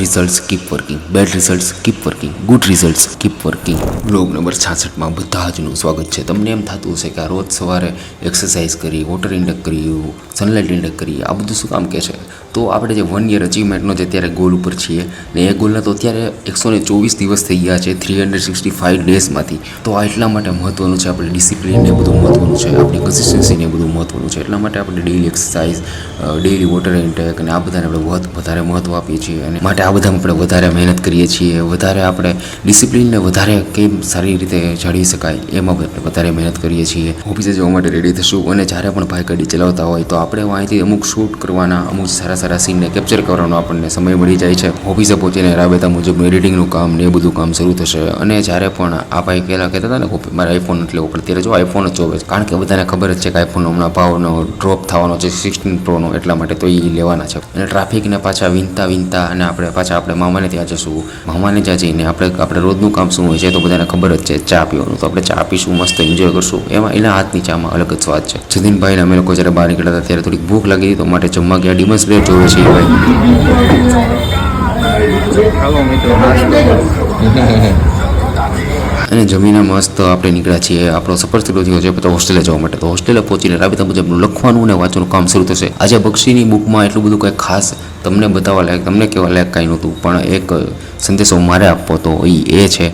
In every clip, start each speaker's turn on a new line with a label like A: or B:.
A: Results keep working, bad results keep working, good results keep working. Blog number 66માં બધા જનું સ્વાગત છે. તમને એમ થતું હશે કે આ રોજ સવારે એક્સરસાઇઝ કરી, વોટર ઇન્ટેક કર્યું, સનલાઇટ ઇન્ટેક કરી, આ બધું શું કામ કહે છે? તો આપણે જે 1 યર અચીવમેન્ટનો જે અત્યારે ગોલ ઉપર છીએ ને એ ગોલના તો અત્યારે 124 દિવસ થઈ ગયા છે 365 ડેઝમાંથી. તો આ એટલા માટે મહત્ત્વનું છે, આપણે ડિસિપ્લિન એ બધું મહત્ત્વનું છે, આપણી કન્સિસ્ટન્સીને એ બધું મહત્ત્વનું છે. એટલા માટે આપણે daily exercise, daily water intake અને આ બધાને આપણે વધારે મહત્ત્વ આપીએ છીએ અને માટે આ બધામાં આપણે વધારે મહેનત કરીએ છીએ. વધારે આપણે ડિસિપ્લિનને વધારે કેમ સારી રીતે જાળવી શકાય એમાં વધારે મહેનત કરીએ છીએ. ઓફિસે જવા માટે રેડી થશું અને જ્યારે પણ ભાઈ ગાડી ચલાવતા હોય તો આપણે અહીંથી અમુક શૂટ કરવાના, અમુક સારા સીનને કેપ્ચર કરવાનો આપણને સમય મળી જાય છે. ઓફિસે પહોંચીને રાબેતા મુજબ એડિટિંગનું કામ ને એ બધું કામ શરૂ થશે. અને જ્યારે પણ આ ભાઈ પહેલાં કહેતા હતા ને મારે આઈફોન એટલે ઉપર, અત્યારે જો આઈફોન જ જોવે છે, કારણ કે બધાને ખબર જ છે કે આઈફોનનો હમણાં ભાવનો ડ્રોપ થવાનો છે 16 પ્રોનો, એટલા માટે તો એ લેવાના છે. અને ટ્રાફિકને પાછા વિનતા અને આપણે મામાને ત્યાં જશું. મામાને ત્યાં જઈને આપણે રોજનું કામ શું હોય છે તો બધાને ખબર જ છે, ચા પીવાનું. તો આપણે ચા પીશું, મસ્ત એન્જોય કરશું. એના હાથની ચામાં અલગ જ સ્વાદ છે. જતીનભાઈને અમે લોકો જ્યારે બહાર નીકળ્યા હતા ત્યારે થોડીક ભૂખ લાગી હતી તો માટે જમવા ગયા. ડિમન સ્લેર જોવે છે ભાઈ. અને જમીને મસ્ત આપણે નીકળ્યા છીએ. આપણો સફર શરૂ થયો છે તો હોસ્ટેલે જવા માટે. તો હોસ્ટેલે પહોંચીને રાબેતા મુજબનું લખવાનું અને વાંચવાનું કામ શરૂ થશે. આજે બક્ષીની બુકમાં એટલું બધું કંઈ ખાસ તમને બતાવવા લાયક, તમને કહેવા લાયક કાંઈ નહોતું, પણ એક સંદેશો મારે આપવો તો એ છે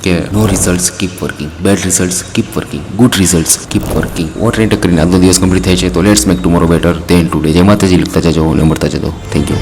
A: કે no results keep working, bad results keep working, good results keep working. Water intake કરીને આજનો દિવસ કમ્પ્લીટ થાય છે. તો let's make tomorrow better than today. જે માતાજી લખતા જજો અને મળતા જજો. Thank you.